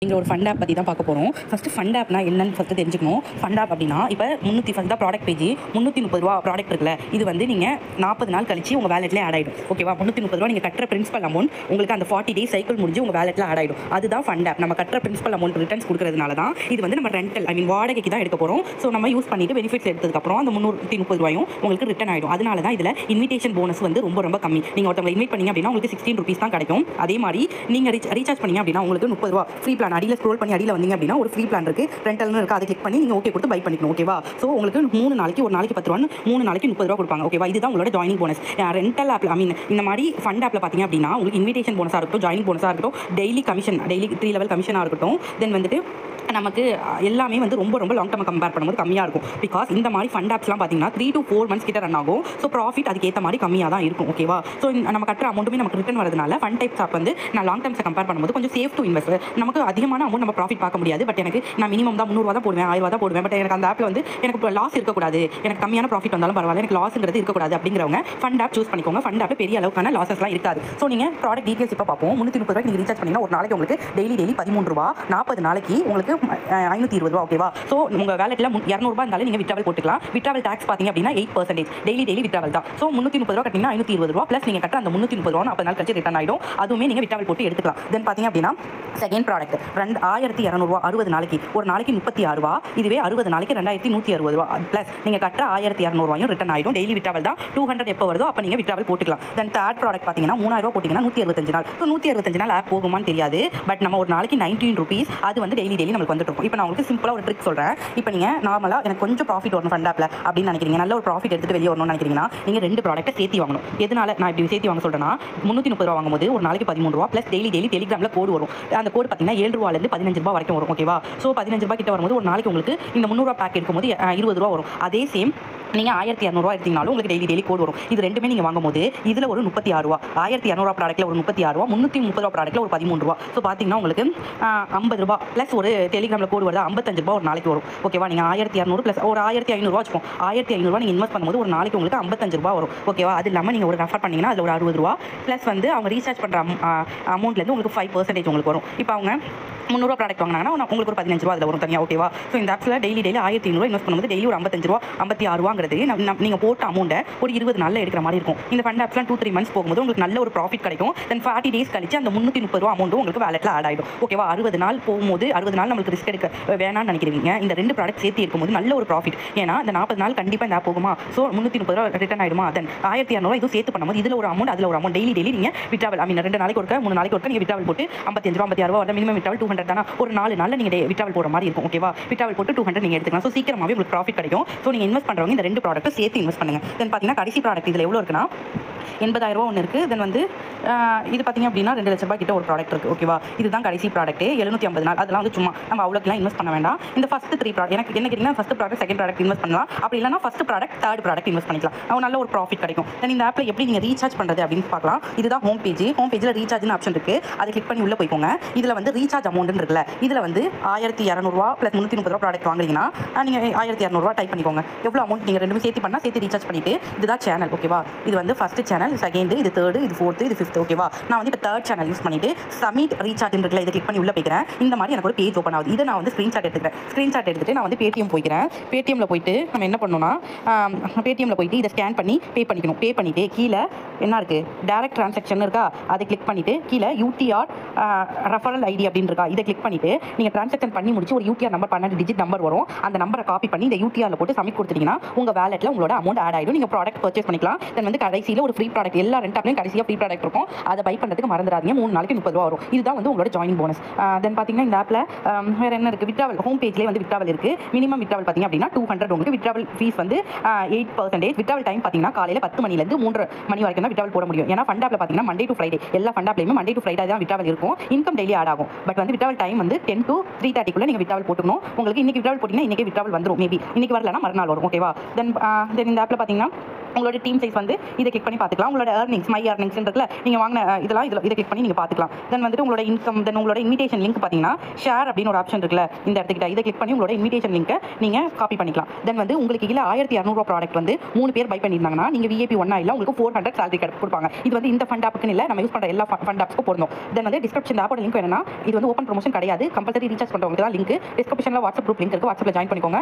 நீங்கள் ஒரு fund app பற்றி தான் பார்க்க போகிறோம். ஃபஸ்ட்டு ஃபண்ட் ஆப்னா என்னன்னு ஃபஸ்ட்டு தெரிஞ்சுக்கணும். ஃபண்ட் ஆப் அப்படின்னா இப்போ 300 தான் ப்ராடக்ட் பேஜ், ₹330 ப்ராடக்ட் இருக்குல்ல, இது வந்து நீங்கள் 40 நாள் கழிச்சு உங்கள் வேலெட்லேயே ஆட் ஆகிடும். ஓகேவா? ₹330 நீங்கள் கட்டுற பிரின்சிபல் அமௌண்ட் உங்களுக்கு அந்த 40 டேஸ் சைக்கிள் முடிஞ்சு உங்கள் வேலெட்டில் ஆட் ஆகிடும். அதுதான் ஃபண்ட் ஆப். நம்ம கட்டுற பிரின்சிபல் அமௌண்ட் ரிட்டர்ன்ஸ் கொடுக்கறதுனால தான் இது வந்து நம்ம ரெண்டல் வாடகைக்கு தான் எடுக்க போகிறோம். ஸோ நம்ம யூஸ் பண்ணிட்டு பெனிஃபிட்ஸ் எடுத்ததுக்கப்புறம் அந்த ₹330 உங்களுக்கு ரிட்டன் ஆகிடும். அதனால தான் இதில் இன்விடேஷன் போனஸ் வந்து ரொம்ப கம்மி. நீங்கள் ஒருத்தவங்க இன்வைட் பண்ணீங்க அப்படின்னா உங்களுக்கு ₹16 தான் கிடைக்கும். அதே மாதிரி நீங்கள் ரீசார்ஜ் பண்ணீங்க அப்படின்னா உங்களுக்கு ₹30 ஃப்ரீ பிளான். அடியில் ஸ்க்ரோல் பண்ணி அடியில் வந்தீங்க அப்படின்னா ஒரு ஃப்ரீ பிளான் இருக்குது, ரெண்டல்னு இருக்குது. அதை கிளிக் பண்ணி நீங்கள் ஓகே கொடுத்து பை பண்ணிக்கணும். ஓகேவா? ஸோ உங்களுக்கு 3 நாளைக்கு ஒரு நாளைக்கு ₹10, 3 நாளைக்கு ₹30 கொடுப்பாங்க. ஓகேவா? இதுதான் உங்களோட ஜாயினிங் போனஸ். ரெண்டல் ஆப்பில் இந்த மாதிரி ஃபண்ட் ஆப்பில் பார்த்தீங்க அப்படின்னா உங்களுக்கு இன்விடேஷன் போனஸாக இருக்கட்டும், ஜாயினிங் போனஸாக இருக்கட்டும், டெய்லி 3 லெவல் கமிஷனாக இருக்கட்டும், தென் வந்துட்டு நமக்கு எல்லாமே வந்து ரொம்ப லாங் டர்ம் கம்பேர் பண்ணும்போது கம்மியாக இருக்கும். பிகாஸ் இந்த மாதிரி ஃபண்ட் ஆப்ஸ்லாம் பார்த்தீங்கன்னா 3 to 4 months கிட்ட ரன் ஆகும். ஸோ ப்ராஃபிட் அதுக்கேற்ற மாதிரி கம்மியாக தான் இருக்கும். ஓகேவா? ஸோ நம்ம கட்டுற அமௌண்ட்டுமே நமக்கு ரிட்டன் வரதுனால ஃபண்ட் டைப்ஸ் ஆப் வந்து நான் லாங் டர்ம்ஸை கம்பேர் பண்ணும்போது கொஞ்சம் சேஃப் டு இன்வெஸ்ட். நமக்கு அதிகமான அமௌண்ட் நம்ம ப்ராஃபிட் பார்க்க முடியாது. பட் எனக்கு நான் மினிமம் தான் ₹300 தான் போடுவேன், ₹1000 தான் போடுவேன். பட் எனக்கு அந்த ஆப்பில் வந்து எனக்கு லாஸ் இருக்கக்கூடாது, எனக்கு கம்மியான ப்ராஃபிட் வந்தாலும் பரவாயில்ல, எனக்கு லாஸ்ங்கிறது இருக்கக்கூடாது அப்படிங்கிறவங்க ஃபண்ட் ஆப் சூஸ் பண்ணிக்கோங்க. ஃபண்ட் ஆப் பெரிய அளவுக்கான லாஸஸ்லாம் இருக்காது. ஸோ நீங்கள் ப்ராடக்ட் டீட்டெயில்ஸ் இப்போ பார்ப்போம். ₹330 நீங்கள் ரீசார்ஜ் பண்ணிங்கன்னா ஒரு நாளைக்கு உங்களுக்கு டெய்லி ₹13, 40 நாளைக்கு உங்களுக்கு ₹520. ஓகேவா? ஸோ உங்கள் வேலெட்டில் ₹200 இருந்தாலும் நீங்கள் விட்ராவல் போட்டுக்கலாம். விட்ராவல் டாக்ஸ் பார்த்தீங்க அப்படின்னா 8%. டெய்லி விட்ராவல் தான். ஸோ ₹330 கட்டிங்கன்னா ₹520 ப்ளஸ் நீங்கள் கட்ட அந்த ₹330 40 நாள் கழிச்சு ரிட்டர்ன் ஆகிடும். அதுவுமே நீங்கள் விட்ராவல் போட்டு எடுத்துக்கலாம். தென் பார்த்தீங்க அப்படின்னா செகண்ட் ப்ராடக்ட் ₹1200 60 நாளைக்கு, ஒரு நாளைக்கு ₹36. இதுவே 60 நாளைக்கு ₹2160 ப்ளஸ் நீங்கள் கட்டுற ₹1200 ரிட்டர்ன் ஆகிடும். டெய்லி விட்ராவல் தான். 200 எப்போ வருதோ அப்போ நீங்கள் விட்ராவல் போட்டுக்கலாம். தென் தேர்ட் ப்ராடக்ட் பார்த்தீங்கன்னா ₹3000 போட்டிங்கன்னா 165 நாள். ஸோ 165 நாள் ஆப் போகுமான்னு தெரியாது. பட் நம்ம ஒரு நாளைக்கு ₹19 அது வந்து டெய்லி நம்மளுக்கு வந்துட்டு இருக்கும். இப்போ நான் உங்களுக்கு சிம்பிளாக ஒரு ட்ரிக் சொல்கிறேன். இப்போ நீங்கள் நார்மலாக எனக்கு கொஞ்சம் ப்ராஃபிட் வரணும் ஃபண்ட் ஆப்பில் அப்படின்னு நினைக்கிறீங்க, நல்ல ஒரு ப்ராஃபிட் எடுத்துகிட்டு வெளியே வரணும்னு நினைக்கிறீங்கன்னா நீங்கள் 2 ப்ராடக்ட்டை சேர்த்து வாங்கணும். எதனால நான் இப்படி சேர்த்து வாங்க சொல்கிறேன்னா, ₹330 வாங்கும்போது ஒரு நாளைக்கு ₹13 ப்ளஸ் டெய்லி டெலிகிராமில் கோடு வரும். அந்த கோடு பார்த்தீங்கன்னா ₹7 15 வரைக்கும் வரும். ஓகேவா? ஸோ ₹15 கிட்ட வரும்போது ஒரு நாளைக்கு உங்களுக்கு இந்த ₹300 பேக் எடுக்கும்போது ₹20 வரும். அதே சேம் நீங்கள் ₹1200 எடுத்தீங்கனாலும் உங்களுக்கு டெய்லி கோட் வரும். இது ரெண்டுமே நீங்கள் வாங்கும்போது இதில் ஒரு ₹36, ₹1200 ப்ராடக்ட்டில் ஒரு ₹36, ₹330 ப்ராடக்ட்டில் ஒரு ₹13. ஸோ பார்த்தீங்கன்னா உங்களுக்கு ₹50 ப்ளஸ் ஒரு டெலிகிராமில் கோடு வருது ₹55 ஒரு நாளைக்கு வரும். ஓகேவா? நீங்கள் 1200 ப்ளஸ் ஒரு 1500 வச்சுப்போம். 1500 நீங்கள் இன்வெஸ்ட் பண்ணும்போது ஒரு நாளைக்கு உங்களுக்கு ₹55 வரும். ஓகேவா? அது இல்லாமல் நீங்கள் ஒரு ரெஃபர் பண்ணிங்கன்னா அதில் ஒரு ₹60 ப்ளஸ் வந்து அவங்க ரீசார்ஜ் பண்ணுற அமௌண்ட்லேருந்து உங்களுக்கு 5% உங்களுக்கு வரும். இப்போ அவங்க ₹300 ப்ராடக்ட் வாங்கினாங்கன்னா உங்களுக்கு ஒரு ₹15 அதில் வரும் தனியாக. ஓகேவா? ஸோ இந்த ஆப்ஸில் டெய்லி ₹1500 இன்வெஸ்ட் பண்ணும்போது டெய்லி ஒரு ₹55 ₹56 நீங்கள் போட்ட அமௌண்ட்டை ஒரு 20 நாளில் எடுக்கிற மாதிரி இருக்கும். இந்த ஃபண்ட் ஆப்ஸ்லாம் 2-3 months போகும்போது உங்களுக்கு நல்ல ஒரு ப்ராஃபிட் கிடைக்கும். தென் 40 டேஸ் கழிச்சு அந்த ₹330 அமௌண்ட்டும் உங்களுக்கு வேலெட்டில் ஆட் ஆகிடும். ஓகேவா? 60 நாள் போகும்போது 60 நாள் நம்மளுக்கு ரிஸ்க் எடுக்க வேணாம்னு நினைக்கிறீங்க. இந்த 2 ப்ராடக்ட் சேர்த்து இருக்கும்போது நல்ல ஒரு ப்ராஃபிட். ஏன்னா இந்த 40 நாள் கண்டிப்பாக இந்த ஆப் போகுமா? So ₹330 return ஆகிடுமா? தென் 1200 இதுவும் சேர்த்து பண்ணும்போது இதில் ஒரு அமௌண்ட் அதில் ஒரு அமௌண்ட் டெய்லி நீங்கள் விட்ராவல் 2 நாளைக்கு ஒருக்க 3 நாளைக்கு ஒருக்க நீங்கள் விட்ராவல் போட்டு ₹55 ₹56 வர மினிமம் விட்ராவல் 200 தானே. ஒரு 4 நாளில் நீங்கள் விட்ராவல் போடுற மாதிரி இருக்கும். ஓகேவா? விட்ராவல் போட்டு 200 நீங்கள் எடுத்துக்கலாம். ஸோ சீக்கிரமாகவே உங்களுக்கு ப்ராஃபிட் கிடைக்கும். ஸோ நீங்கள் இன்வெஸ்ட் பண்ணுறவங்க இந்த 2 ப்ராடக்ட்டை சேர்த்து இன்வெஸ்ட் பண்ணுங்கள். தென் பார்த்தீங்கன்னா கடைசி ப்ராடக்ட் இதில் எவ்வளோ இருக்குன்னா ₹80,000 ஒன்று இருக்குது. தென் வந்து இது பார்த்தீங்க அப்படின்னா ₹2,00,000 கிட்ட ஒரு ப்ராடக்ட் இருக்குது. ஓகேவா? இதுதான் கடைசி ப்ராடக்ட்டு. 750 நாள். அதெல்லாம் வந்து சும்மா நம்ம அவ்வளோக்கெல்லாம் இன்வெஸ்ட் பண்ண வேண்டாம். இந்த ஃபஸ்ட் 3 ப்ராடக்ட் எனக்கு என்ன கேட்டிங்கன்னா first product second product invest பண்ணலாம். அப்படி இல்லைனா first product third product invest பண்ணிக்கலாம். நல்ல ஒரு ப்ராஃபிட் கிடைக்கும். தென் இந்த ஆப்பில் எப்படி நீங்கள் ரீசார்ஜ் பண்ணுறது அப்படின்னு பார்க்கலாம். இதுதான் ஹோம் பேஜில் ரீசார்ஜ்னு ஆப்ஷன் இருக்குது. அதை கிளிக் பண்ணி உள்ளே போய்க்கோங்க. இதில் வந்து ரீசார்ஜ் அமௌண்ட்னு இருக்குல்ல, இதில் வந்து ₹1200 ப்ளஸ் ₹330 ப்ராடக்ட் வாங்குறீங்கன்னா நீங்கள் ₹1200 டைப் பண்ணிக்கோங்க. எவ்வளோ அமௌண்ட் நீங்கள் ரெண்டுமே சேர்த்து ரீசார்ஜ் பண்ணிவிட்டு இதுதான் சேனல். ஓகேவா? இது வந்து ஃபஸ்ட் சேனல், செகண்ட், இது தேர்டு, இது ஃபோர்த்து, இது ஃபிஃப்த். ஓகேவா? நான் வந்து இப்போ தேர்ட் சேனல் யூஸ் பண்ணிவிட்டு சப்மிட் ரீசார்ஜ் இருக்குல்ல, இதை கிளிக் பண்ணி உள்ளே போய்க்கிறேன். இந்த மாதிரி எனக்கு ஒரு பேஜ் ஓப்பன் ஆகுது. இதை நான் வந்து ஸ்க்ரீன்ஷாட் எடுத்துட்டு நான் வந்து பேடிஎம் போய்க்கிறேன். பேடிஎம்மில் போயிட்டு நம்ம என்ன பண்ணணும்னா பேடிஎம்மில் போயிட்டு இதை ஸ்கேன் பண்ணி பே பண்ணிவிட்டு கீழே என்ன இருக்குது டேரக்ட் ட்ரான்சாக்ஷன் இருக்கா, அதை கிளிக் பண்ணிவிட்டு கீழே யூடிஆர் ரெஃபரல் ஐடி அப்படின்னு இருக்கா, இதை கிளிக் பண்ணிவிட்டு நீங்கள் ட்ரான்சாக்ஷன் பண்ணி முடிச்சு ஒரு யூடிஆர் நம்பர் 12 டிஜிட் நம்பர் வரும். அந்த நம்பரை காப்பி பண்ணி இந்த யூடிஆரில் போட்டு சப்மிட் கொடுத்துட்டீங்கன்னா உங்கள் வேலெட்டில் உங்களோட அமௌண்ட் ஆட் ஆகிடும். நீங்கள் ப்ராடக்ட் பர்ச்சேஸ் பண்ணிக்கலாம். தென் வந்து கடைசியில் ஒரு ஃப்ரீ ப்ராடக்ட் எல்லா ரெண்டாப்லையும் கடைசியாக ஃப்ரீ ப்ராடக்ட் இருக்கும். அதை பை பண்ணுறதுக்கு மறந்துடாதீங்க. 3 நாளைக்கு ₹30 வரும். இதுதான் வந்து உங்களோட ஜாயினிங் போனஸ். தென் பார்த்தீங்கன்னா இந்த ஆப்பில் வேறு என்ன இருக்குது, விட்ராவல் ஹோம் பேஜ்லேயே வந்து விட்ராவல் இருக்குது. மினிமம் விட்ராவல் பார்த்தீங்க அப்படின்னா 200 உங்களுக்கு விட்ராவல் ஃபீஸ் வந்து 8%. விட்ராவல் டைம் பார்த்தீங்கன்னா காலையில் 10 மணிலேருந்து 3 மணி வரைக்கும் தான் விட்ராவல் போட முடியும். ஏன்னா ஃபண்ட் ஆப்பில் பார்த்தீங்கன்னா மண்டே டு ஃப்ரைடே எல்லா ஃபண்ட் ஆப்லையுமே மண்டே டு ஃப்ரைடே தான் விட்ராவல் இருக்கும். இன்கம் டெய்லி ஆட் ஆகும். பட் வந்து விட்ராவல் டைம் வந்து 10 to 3:30 நீங்கள் விட்ராவல் போட்டுக்கணும். உங்களுக்கு இன்றைக்கி விட்ராவல் போட்டிங்கன்னா இன்றைக்கி விட்ராவல் வந்துடும். மேபி இன்றைக்கி வரலன்னா மறுநாள் வரும். ஓகேவா? தென் இந்த ஆப்பில் பார்த்தீங்கன்னா உங்களோட டீம் சைஸ் வந்து இதை கிளிக் பண்ணி பார்த்துக்கலாம். உங்களோட ஏர்னிங்ஸ் மை ஏர்னிங்ஸ் இருக்குல்ல, நீங்கள் வாங்கின இதெல்லாம் இதை கிளிக் பண்ணி நீங்கள் பார்த்துக்கலாம். தென் வந்துட்டு உங்களோட இன்கம், தென் உங்களோட இன்விடேஷன் லிங்க் பார்த்தீங்கன்னா ஷேர் அப்படின்னு ஒரு ஆப்ஷன் இருக்குல்ல, இந்த இடத்துக்கிட்ட இதை கிளிக் பண்ணி உங்களோட இன்விடேஷன் லிங்கை நீங்கள் காப்பி பண்ணிக்கலாம். தென் வந்து உங்களுக்கு கீழே 1200 ப்ராடக்ட் வந்து 3 பேர் பை பண்ணியிருந்தாங்கன்னா நீங்கள் VIP 1 இல்லை உங்களுக்கு 400 salary கொடுப்பாங்க. இது வந்து இந்த ஃபண்ட் ஆப்புக்குன்னு இல்லை, நம்ம யூஸ் பண்ணுற எல்லா ஃபண்ட் ஆப்ஸ்க்கும் பொருந்தும். தென் வந்து டிஸ்கிரிப்ஷன் ஆப்போட லிங்க் வேணும்னா இது வந்து ஓப்பன் ப்ரொமோஷன் கிடையாது, கம்பல்சரி ரீசார்ஜ் பண்ணுறவங்களுக்கு தான் லிங்க். டிஸ்கிரிப்ஷனில் வாட்ஸ்அப் குரூப் லிங்க் இருக்குது, வாட்ஸ்அப்பில் ஜாயின் பண்ணிக்கோங்க.